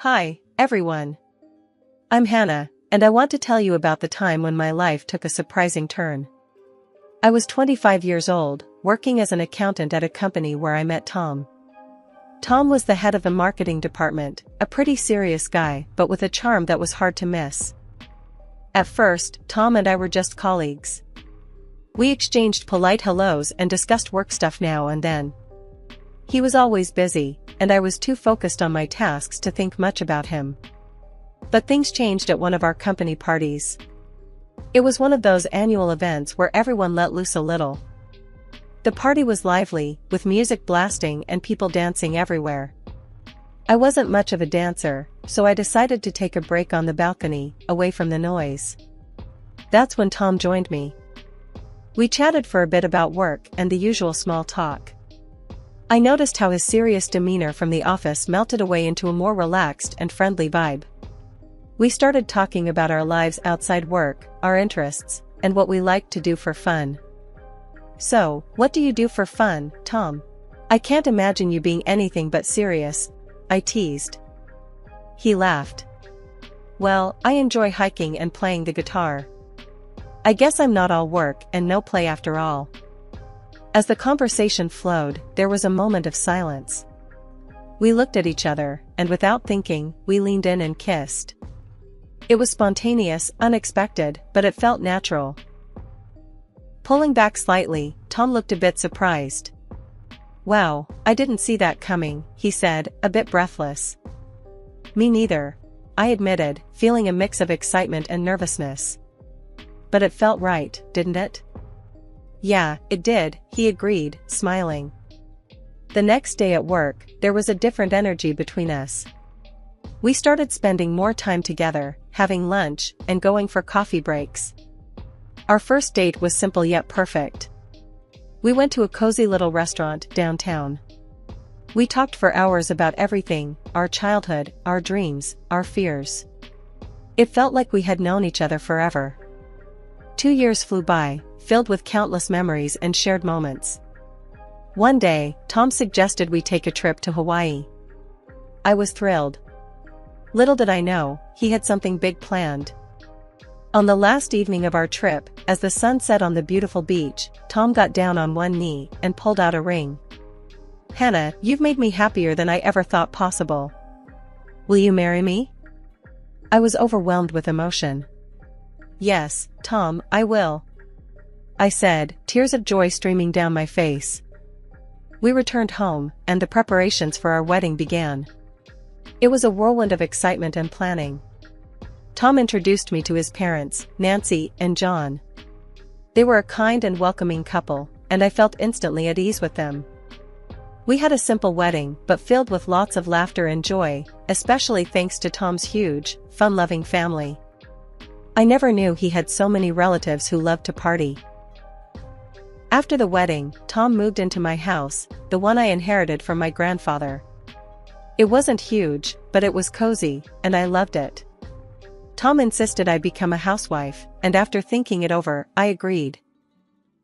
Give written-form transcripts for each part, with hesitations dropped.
Hi, everyone. I'm Hannah, and I want to tell you about the time when my life took a surprising turn. I was 25 years old, working as an accountant at a company where I met Tom. Tom was the head of the marketing department, a pretty serious guy, but with a charm that was hard to miss. At first, Tom and I were just colleagues. We exchanged polite hellos and discussed work stuff now and then. He was always busy, and I was too focused on my tasks to think much about him. But things changed at one of our company parties. It was one of those annual events where everyone let loose a little. The party was lively, with music blasting and people dancing everywhere. I wasn't much of a dancer, so I decided to take a break on the balcony, away from the noise. That's when Tom joined me. We chatted for a bit about work and the usual small talk. I noticed how his serious demeanor from the office melted away into a more relaxed and friendly vibe. We started talking about our lives outside work, our interests, and what we liked to do for fun. "So, what do you do for fun, Tom? I can't imagine you being anything but serious," I teased. He laughed. "Well, I enjoy hiking and playing the guitar. I guess I'm not all work and no play after all." As the conversation flowed, there was a moment of silence. We looked at each other, and without thinking, we leaned in and kissed. It was spontaneous, unexpected, but it felt natural. Pulling back slightly, Tom looked a bit surprised. "Wow, I didn't see that coming," he said, a bit breathless. "Me neither," I admitted, feeling a mix of excitement and nervousness. "But it felt right, didn't it?" "Yeah, it did," he agreed, smiling. The next day at work, there was a different energy between us. We started spending more time together, having lunch, and going for coffee breaks. Our first date was simple yet perfect. We went to a cozy little restaurant downtown. We talked for hours about everything, our childhood, our dreams, our fears. It felt like we had known each other forever. 2 years flew by, filled with countless memories and shared moments. One day, Tom suggested we take a trip to Hawaii. I was thrilled. Little did I know, he had something big planned. On the last evening of our trip, as the sun set on the beautiful beach, Tom got down on one knee and pulled out a ring. "Hannah, you've made me happier than I ever thought possible. Will you marry me?" I was overwhelmed with emotion. "Yes, Tom, I will," I said, tears of joy streaming down my face. We returned home, and the preparations for our wedding began. It was a whirlwind of excitement and planning. Tom introduced me to his parents, Nancy and John. They were a kind and welcoming couple, and I felt instantly at ease with them. We had a simple wedding, but filled with lots of laughter and joy, especially thanks to Tom's huge, fun-loving family. I never knew he had so many relatives who loved to party. After the wedding, Tom moved into my house, the one I inherited from my grandfather. It wasn't huge, but it was cozy, and I loved it. Tom insisted I become a housewife, and after thinking it over, I agreed.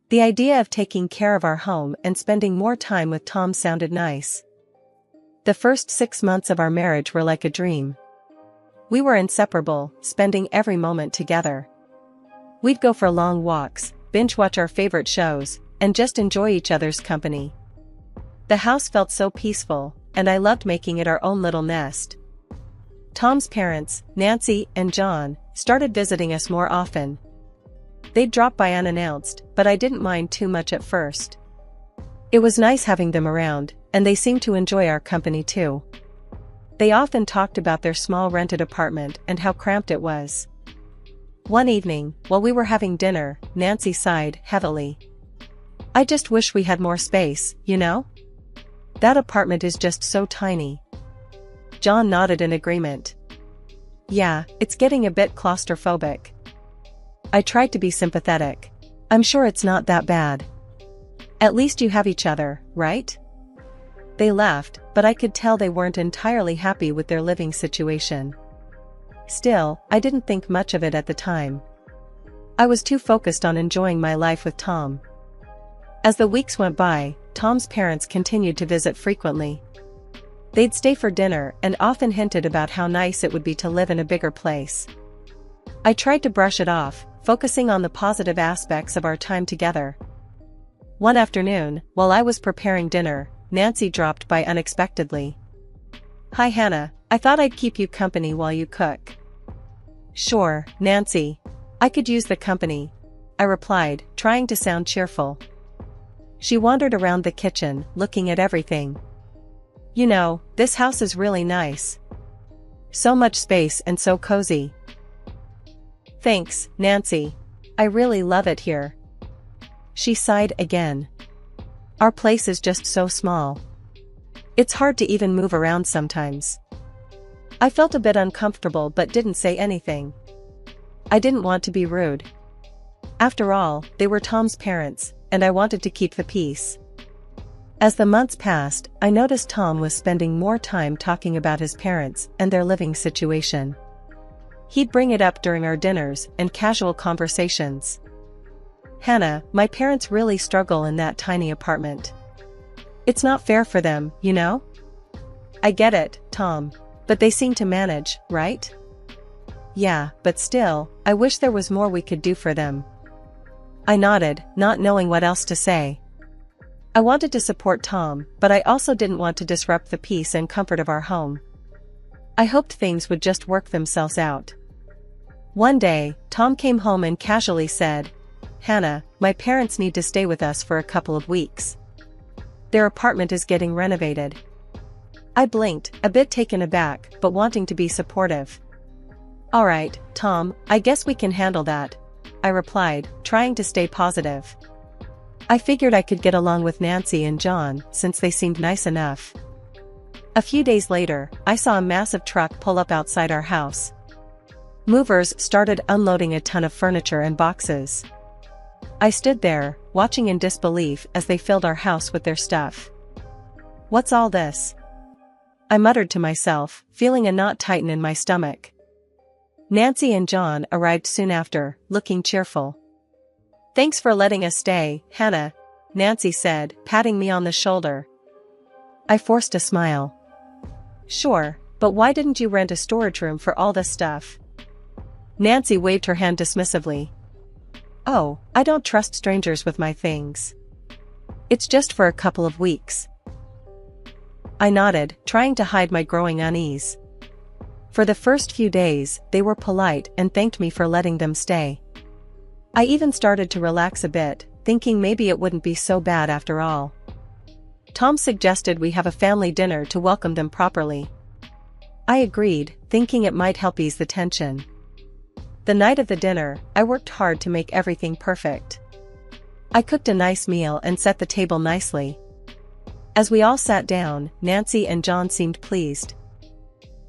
The idea of taking care of our home and spending more time with Tom sounded nice. The first 6 months of our marriage were like a dream. We were inseparable, spending every moment together. We'd go for long walks, binge-watch our favorite shows, and just enjoy each other's company. The house felt so peaceful, and I loved making it our own little nest. Tom's parents, Nancy and John, started visiting us more often. They'd drop by unannounced, but I didn't mind too much at first. It was nice having them around, and they seemed to enjoy our company too. They often talked about their small rented apartment and how cramped it was. One evening, while we were having dinner, Nancy sighed heavily. "I just wish we had more space, you know? That apartment is just so tiny." John nodded in agreement. "Yeah, it's getting a bit claustrophobic." I tried to be sympathetic. "I'm sure it's not that bad. At least you have each other, right?" They laughed, but I could tell they weren't entirely happy with their living situation. Still, I didn't think much of it at the time. I was too focused on enjoying my life with Tom. As the weeks went by, Tom's parents continued to visit frequently. They'd stay for dinner and often hinted about how nice it would be to live in a bigger place. I tried to brush it off, focusing on the positive aspects of our time together. One afternoon, while I was preparing dinner, Nancy dropped by unexpectedly. "Hi Hannah, I thought I'd keep you company while you cook." "Sure, Nancy. I could use the company," I replied, trying to sound cheerful. She wandered around the kitchen, looking at everything. "You know, this house is really nice. So much space and so cozy." "Thanks, Nancy. I really love it here." She sighed again. "Our place is just so small. It's hard to even move around sometimes." I felt a bit uncomfortable but didn't say anything. I didn't want to be rude. After all, they were Tom's parents, and I wanted to keep the peace. As the months passed, I noticed Tom was spending more time talking about his parents and their living situation. He'd bring it up during our dinners and casual conversations. "Hannah, my parents really struggle in that tiny apartment. It's not fair for them, you know?" "I get it, Tom. But they seem to manage, right?" "Yeah, but still, I wish there was more we could do for them." I nodded, not knowing what else to say. I wanted to support Tom, but I also didn't want to disrupt the peace and comfort of our home. I hoped things would just work themselves out. One day, Tom came home and casually said, "Hannah, my parents need to stay with us for a couple of weeks. Their apartment is getting renovated." I blinked, a bit taken aback, but wanting to be supportive. "All right, Tom, I guess we can handle that," I replied, trying to stay positive. I figured I could get along with Nancy and John, since they seemed nice enough. A few days later, I saw a massive truck pull up outside our house. Movers started unloading a ton of furniture and boxes. I stood there, watching in disbelief as they filled our house with their stuff. "What's all this?" I muttered to myself, feeling a knot tighten in my stomach. Nancy and John arrived soon after, looking cheerful. "Thanks for letting us stay, Hannah," Nancy said, patting me on the shoulder. I forced a smile. "Sure, but why didn't you rent a storage room for all this stuff?" Nancy waved her hand dismissively. "Oh, I don't trust strangers with my things. It's just for a couple of weeks." I nodded, trying to hide my growing unease. For the first few days, they were polite and thanked me for letting them stay. I even started to relax a bit, thinking maybe it wouldn't be so bad after all. Tom suggested we have a family dinner to welcome them properly. I agreed, thinking it might help ease the tension. The night of the dinner, I worked hard to make everything perfect. I cooked a nice meal and set the table nicely. As we all sat down, Nancy and John seemed pleased.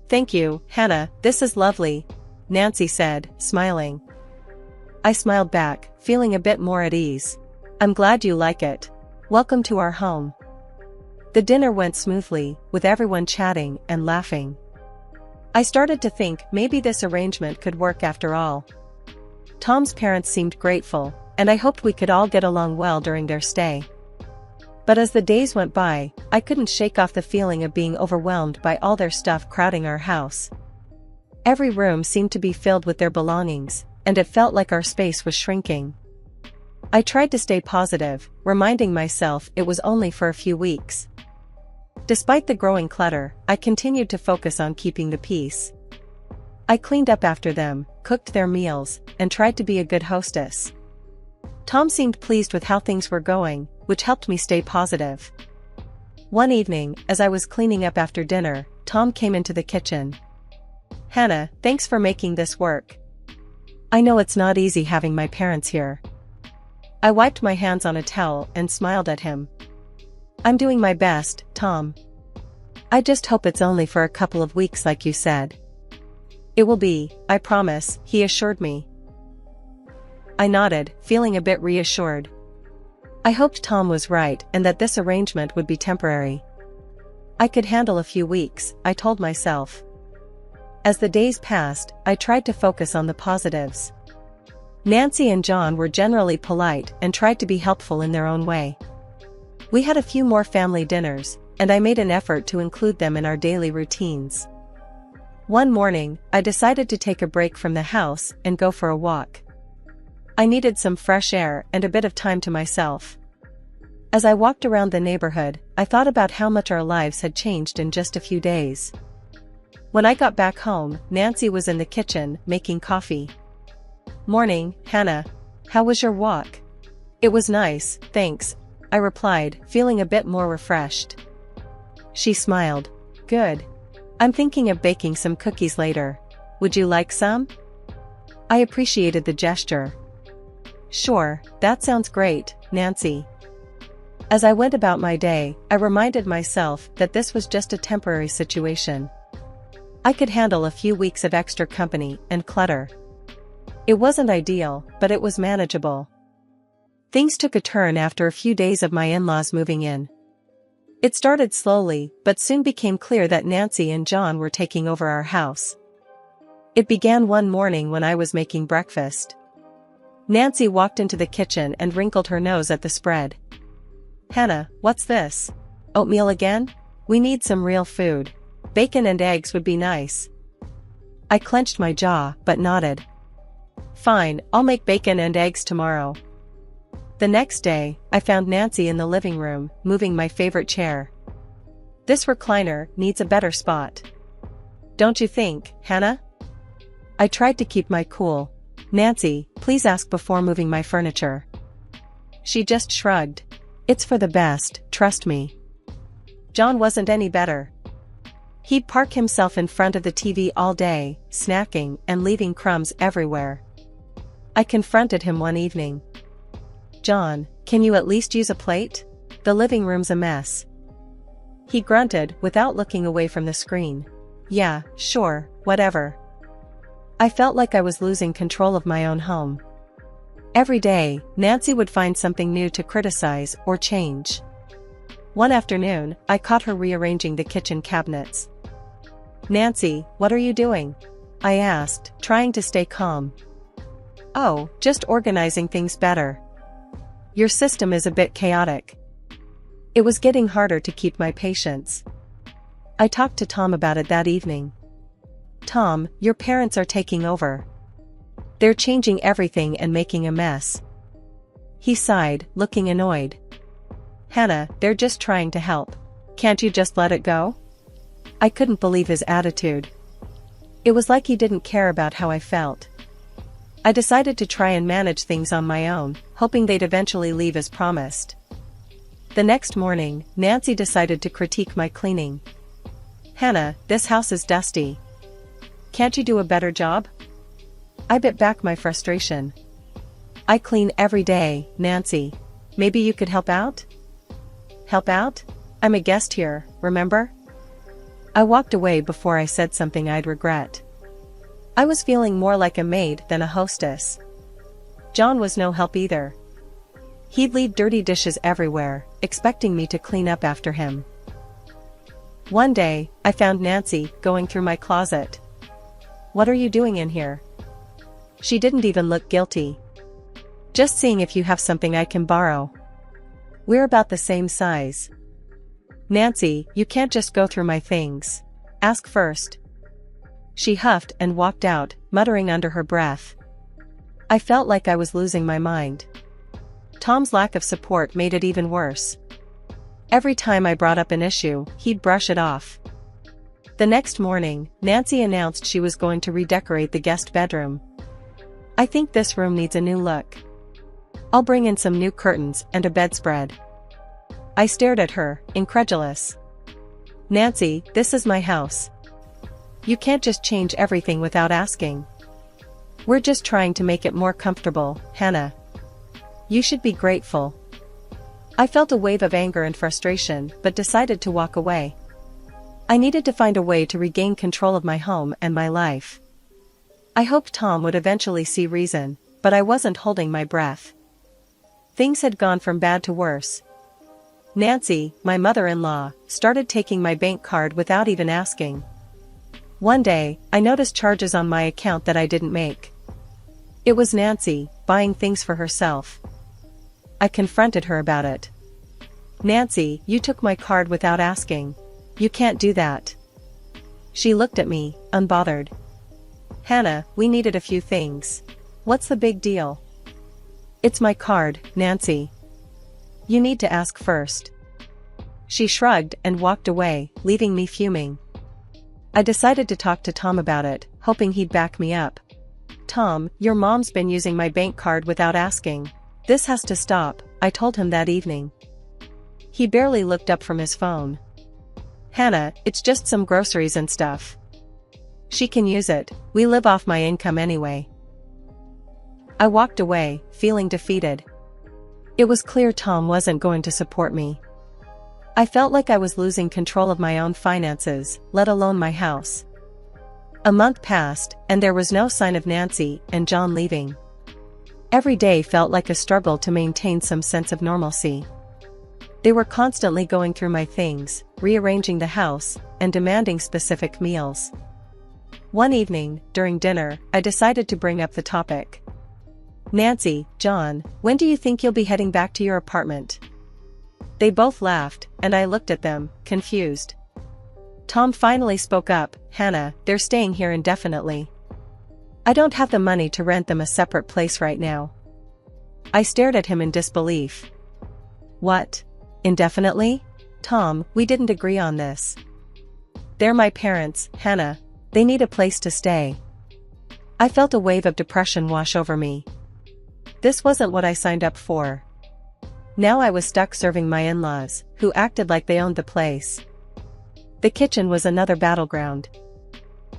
"Thank you, Hannah, this is lovely," Nancy said, smiling. I smiled back, feeling a bit more at ease. "I'm glad you like it. Welcome to our home." The dinner went smoothly, with everyone chatting and laughing. I started to think maybe this arrangement could work after all. Tom's parents seemed grateful, and I hoped we could all get along well during their stay. But as the days went by, I couldn't shake off the feeling of being overwhelmed by all their stuff crowding our house. Every room seemed to be filled with their belongings, and it felt like our space was shrinking. I tried to stay positive, reminding myself it was only for a few weeks. Despite the growing clutter, I continued to focus on keeping the peace. I cleaned up after them, cooked their meals, and tried to be a good hostess. Tom seemed pleased with how things were going, which helped me stay positive. One evening, as I was cleaning up after dinner, Tom came into the kitchen. "Hannah, thanks for making this work. I know it's not easy having my parents here." I wiped my hands on a towel and smiled at him. "I'm doing my best, Tom. I just hope it's only for a couple of weeks like you said." "It will be, I promise," he assured me. I nodded, feeling a bit reassured. I hoped Tom was right and that this arrangement would be temporary. I could handle a few weeks, I told myself. As the days passed, I tried to focus on the positives. Nancy and John were generally polite and tried to be helpful in their own way. We had a few more family dinners, and I made an effort to include them in our daily routines. One morning, I decided to take a break from the house and go for a walk. I needed some fresh air and a bit of time to myself. As I walked around the neighborhood, I thought about how much our lives had changed in just a few days. When I got back home, Nancy was in the kitchen, making coffee. "Morning, Hannah. How was your walk?" "It was nice, thanks," I replied, feeling a bit more refreshed. She smiled. "Good. I'm thinking of baking some cookies later. Would you like some?" I appreciated the gesture. "Sure, that sounds great, Nancy." As I went about my day, I reminded myself that this was just a temporary situation. I could handle a few weeks of extra company and clutter. It wasn't ideal, but it was manageable. Things took a turn after a few days of my in-laws moving in. It started slowly, but soon became clear that Nancy and John were taking over our house. It began one morning when I was making breakfast. Nancy walked into the kitchen and wrinkled her nose at the spread. "Hannah, what's this? Oatmeal again? We need some real food. Bacon and eggs would be nice." I clenched my jaw, but nodded. "Fine, I'll make bacon and eggs tomorrow." The next day, I found Nancy in the living room, moving my favorite chair. "This recliner needs a better spot. Don't you think, Hannah?" I tried to keep my cool. "Nancy, please ask before moving my furniture." She just shrugged. "It's for the best, trust me." John wasn't any better. He'd park himself in front of the TV all day, snacking and leaving crumbs everywhere. I confronted him one evening. "John, can you at least use a plate? The living room's a mess." He grunted without looking away from the screen. "Yeah, sure, whatever." I felt like I was losing control of my own home. Every day, Nancy would find something new to criticize or change. One afternoon, I caught her rearranging the kitchen cabinets. "Nancy, what are you doing?" I asked, trying to stay calm. "Oh, just organizing things better. Your system is a bit chaotic." It was getting harder to keep my patience. I talked to Tom about it that evening. "Tom, your parents are taking over. They're changing everything and making a mess." He sighed, looking annoyed. "Hannah, they're just trying to help. Can't you just let it go?" I couldn't believe his attitude. It was like he didn't care about how I felt. I decided to try and manage things on my own, hoping they'd eventually leave as promised. The next morning, Nancy decided to critique my cleaning. "Hannah, this house is dusty. Can't you do a better job?" I bit back my frustration. "I clean every day, Nancy. Maybe you could help out?" "Help out? I'm a guest here, remember?" I walked away before I said something I'd regret. I was feeling more like a maid than a hostess. John was no help either. He'd leave dirty dishes everywhere, expecting me to clean up after him. One day, I found Nancy going through my closet. "What are you doing in here?" She didn't even look guilty. "Just seeing if you have something I can borrow. We're about the same size." "Nancy, you can't just go through my things. Ask first." She huffed and walked out, muttering under her breath. I felt like I was losing my mind. Tom's lack of support made it even worse. Every time I brought up an issue, he'd brush it off. The next morning, Nancy announced she was going to redecorate the guest bedroom. "I think this room needs a new look. I'll bring in some new curtains and a bedspread." I stared at her, incredulous. "Nancy, this is my house. You can't just change everything without asking. We're just trying to make it more comfortable, Hannah. You should be grateful." I felt a wave of anger and frustration, but decided to walk away. I needed to find a way to regain control of my home and my life. I hoped Tom would eventually see reason, but I wasn't holding my breath. Things had gone from bad to worse. Nancy, my mother-in-law, started taking my bank card without even asking. One day, I noticed charges on my account that I didn't make. It was Nancy, buying things for herself. I confronted her about it. Nancy, you took my card without asking. You can't do that. She looked at me, unbothered. Hannah, we needed a few things. What's the big deal? It's my card, Nancy. You need to ask first. She shrugged and walked away, leaving me fuming. I decided to talk to Tom about it, hoping he'd back me up. Tom, your mom's been using my bank card without asking. This has to stop, I told him that evening. He barely looked up from his phone. Hannah, it's just some groceries and stuff. She can use it, we live off my income anyway. I walked away, feeling defeated. It was clear Tom wasn't going to support me. I felt like I was losing control of my own finances, let alone my house. A month passed, and there was no sign of Nancy and John leaving. Every day felt like a struggle to maintain some sense of normalcy. They were constantly going through my things, rearranging the house, and demanding specific meals. One evening, during dinner, I decided to bring up the topic. Nancy, John, when do you think you'll be heading back to your apartment? They both laughed, and I looked at them, confused. Tom finally spoke up, Hannah, they're staying here indefinitely. I don't have the money to rent them a separate place right now. I stared at him in disbelief. What? Indefinitely? Tom, we didn't agree on this. They're my parents, Hannah. They need a place to stay. I felt a wave of depression wash over me. This wasn't what I signed up for. Now I was stuck serving my in-laws, who acted like they owned the place. The kitchen was another battleground.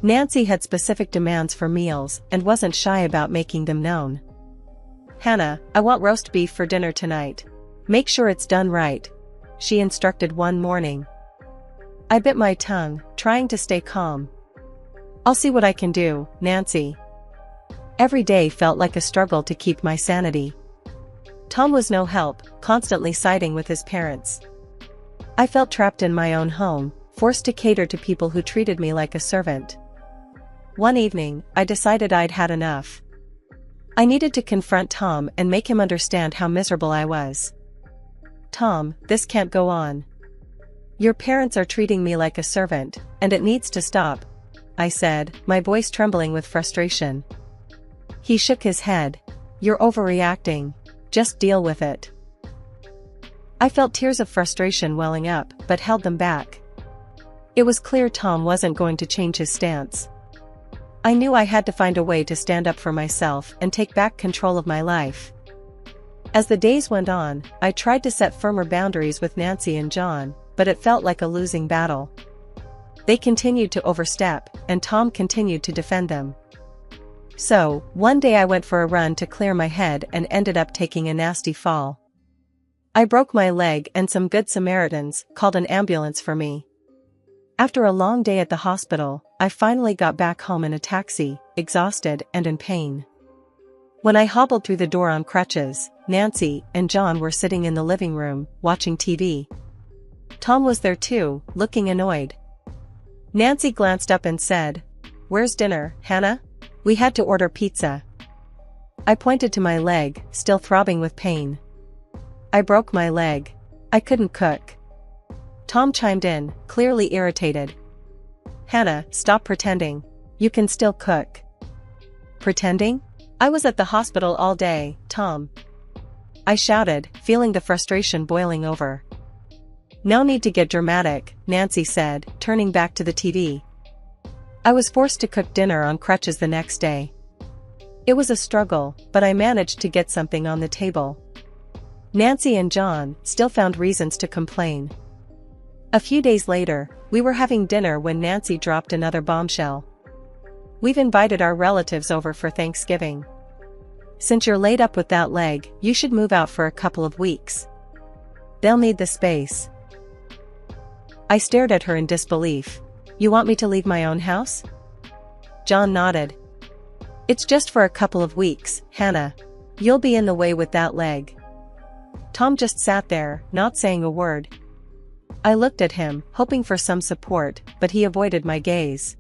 Nancy had specific demands for meals and wasn't shy about making them known. Hannah, I want roast beef for dinner tonight. Make sure it's done right, she instructed one morning. I bit my tongue, trying to stay calm. I'll see what I can do, Nancy. Every day felt like a struggle to keep my sanity. Tom was no help, constantly siding with his parents. I felt trapped in my own home, forced to cater to people who treated me like a servant. One evening, I decided I'd had enough. I needed to confront Tom and make him understand how miserable I was. Tom, this can't go on. Your parents are treating me like a servant, and it needs to stop, I said, my voice trembling with frustration. He shook his head. You're overreacting. Just deal with it. I felt tears of frustration welling up, but held them back. It was clear Tom wasn't going to change his stance. I knew I had to find a way to stand up for myself and take back control of my life. As the days went on, I tried to set firmer boundaries with Nancy and John, but it felt like a losing battle. They continued to overstep, and Tom continued to defend them. So, one day I went for a run to clear my head and ended up taking a nasty fall. I broke my leg and some good Samaritans called an ambulance for me. After a long day at the hospital, I finally got back home in a taxi, exhausted and in pain. When I hobbled through the door on crutches, Nancy and John were sitting in the living room, watching TV. Tom was there too, looking annoyed. Nancy glanced up and said, "Where's dinner, Hannah? We had to order pizza." I pointed to my leg, still throbbing with pain. I broke my leg. I couldn't cook. Tom chimed in, clearly irritated. "Hannah, stop pretending. You can still cook." Pretending? I was at the hospital all day, Tom. I shouted, feeling the frustration boiling over. "No need to get dramatic," Nancy said, turning back to the TV. I was forced to cook dinner on crutches the next day. It was a struggle, but I managed to get something on the table. Nancy and John still found reasons to complain. A few days later, we were having dinner when Nancy dropped another bombshell. "We've invited our relatives over for Thanksgiving. Since you're laid up with that leg, you should move out for a couple of weeks. They'll need the space." I stared at her in disbelief. "You want me to leave my own house?" John nodded. "It's just for a couple of weeks, Hannah. You'll be in the way with that leg." Tom just sat there, not saying a word. I looked at him, hoping for some support, but he avoided my gaze.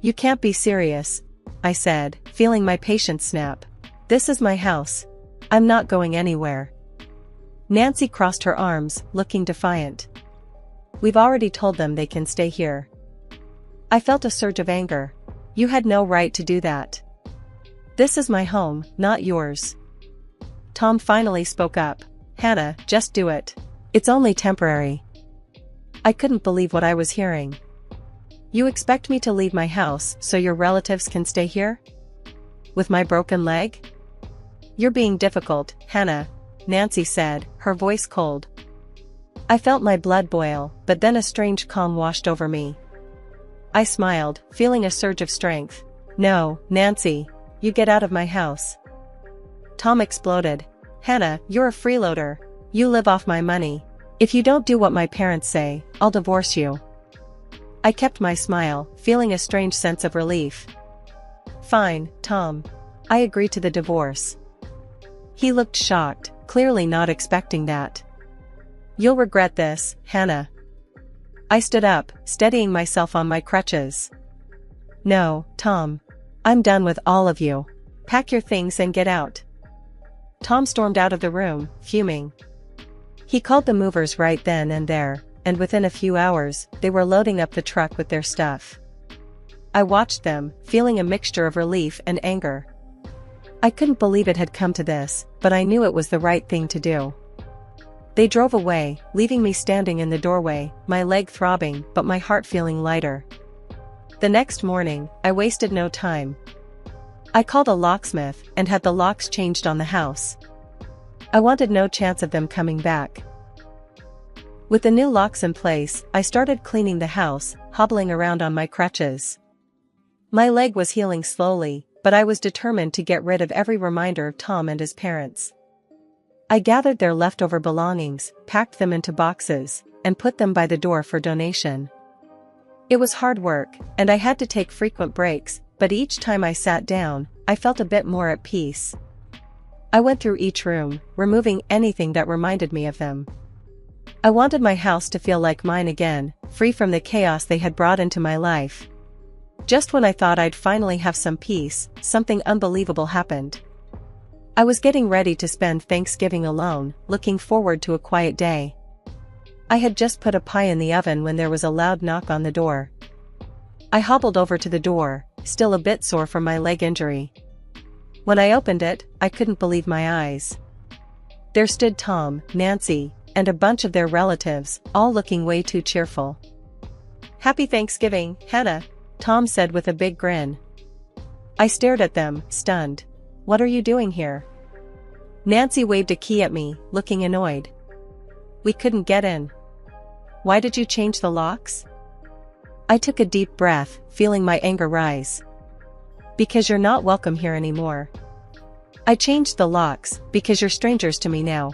"You can't be serious," I said, feeling my patience snap. "This is my house. I'm not going anywhere." Nancy crossed her arms, looking defiant. We've already told them they can stay here. I felt a surge of anger. You had no right to do that. This is my home, not yours. Tom finally spoke up. Hannah, just do it. It's only temporary. I couldn't believe what I was hearing. You expect me to leave my house so your relatives can stay here? With my broken leg? You're being difficult, Hannah, Nancy said, her voice cold. I felt my blood boil, but then a strange calm washed over me. I smiled, feeling a surge of strength. No, Nancy, you get out of my house. Tom exploded. Hannah, you're a freeloader. You live off my money. If you don't do what my parents say, I'll divorce you. I kept my smile, feeling a strange sense of relief. Fine, Tom. I agree to the divorce. He looked shocked, clearly not expecting that. You'll regret this, Hannah. I stood up, steadying myself on my crutches. No, Tom. I'm done with all of you. Pack your things and get out. Tom stormed out of the room, fuming. He called the movers right then and there, and within a few hours, they were loading up the truck with their stuff. I watched them, feeling a mixture of relief and anger. I couldn't believe it had come to this, but I knew it was the right thing to do. They drove away, leaving me standing in the doorway, my leg throbbing but my heart feeling lighter. The next morning, I wasted no time. I called a locksmith and had the locks changed on the house. I wanted no chance of them coming back. With the new locks in place, I started cleaning the house, hobbling around on my crutches. My leg was healing slowly, but I was determined to get rid of every reminder of Tom and his parents. I gathered their leftover belongings, packed them into boxes, and put them by the door for donation. It was hard work, and I had to take frequent breaks, but each time I sat down, I felt a bit more at peace. I went through each room, removing anything that reminded me of them. I wanted my house to feel like mine again, free from the chaos they had brought into my life. Just when I thought I'd finally have some peace, something unbelievable happened. I was getting ready to spend Thanksgiving alone, looking forward to a quiet day. I had just put a pie in the oven when there was a loud knock on the door. I hobbled over to the door, still a bit sore from my leg injury. When I opened it, I couldn't believe my eyes. There stood Tom, Nancy, and a bunch of their relatives, all looking way too cheerful. "Happy Thanksgiving, Hannah," Tom said with a big grin. I stared at them, stunned. "What are you doing here?" Nancy waved a key at me, looking annoyed. "We couldn't get in." "Why did you change the locks?" I took a deep breath, feeling my anger rise. "Because you're not welcome here anymore." "I changed the locks, because you're strangers to me now."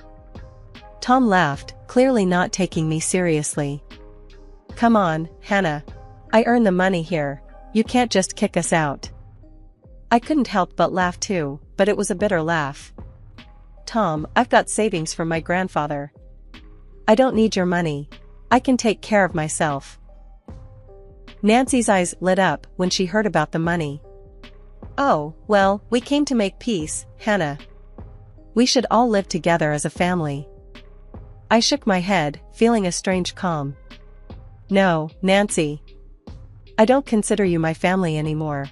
Tom laughed, clearly not taking me seriously. "Come on, Hannah. I earn the money here. You can't just kick us out." I couldn't help but laugh too, but it was a bitter laugh. "Tom, I've got savings from my grandfather. I don't need your money. I can take care of myself." Nancy's eyes lit up when she heard about the money. "Oh, well, we came to make peace, Hannah. We should all live together as a family." I shook my head, feeling a strange calm. "No, Nancy. I don't consider you my family anymore."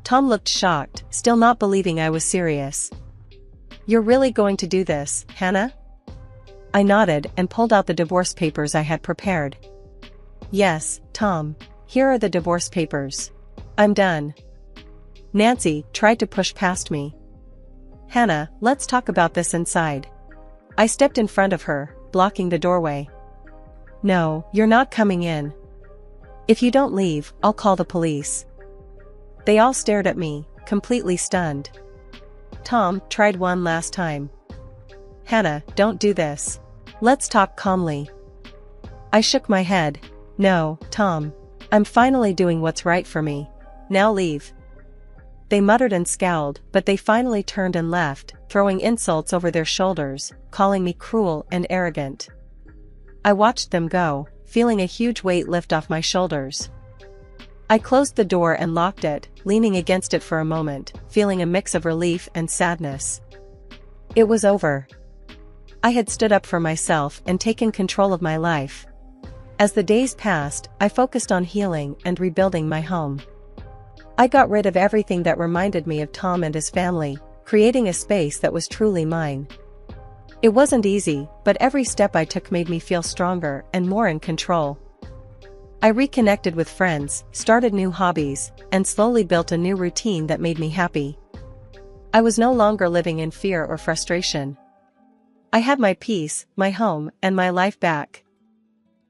Tom looked shocked, still not believing I was serious. "You're really going to do this, Hannah?" I nodded and pulled out the divorce papers I had prepared. "Yes, Tom. Here are the divorce papers. I'm done." Nancy tried to push past me. "Hannah, let's talk about this inside." I stepped in front of her, blocking the doorway. "No, you're not coming in. If you don't leave, I'll call the police." They all stared at me, completely stunned. Tom tried one last time. "Hannah, don't do this. Let's talk calmly." I shook my head. "No, Tom. I'm finally doing what's right for me. Now leave." They muttered and scowled, but they finally turned and left, throwing insults over their shoulders, calling me cruel and arrogant. I watched them go, feeling a huge weight lift off my shoulders. I closed the door and locked it, leaning against it for a moment, feeling a mix of relief and sadness. It was over. I had stood up for myself and taken control of my life. As the days passed, I focused on healing and rebuilding my home. I got rid of everything that reminded me of Tom and his family, creating a space that was truly mine. It wasn't easy, but every step I took made me feel stronger and more in control. I reconnected with friends, started new hobbies, and slowly built a new routine that made me happy. I was no longer living in fear or frustration. I had my peace, my home, and my life back,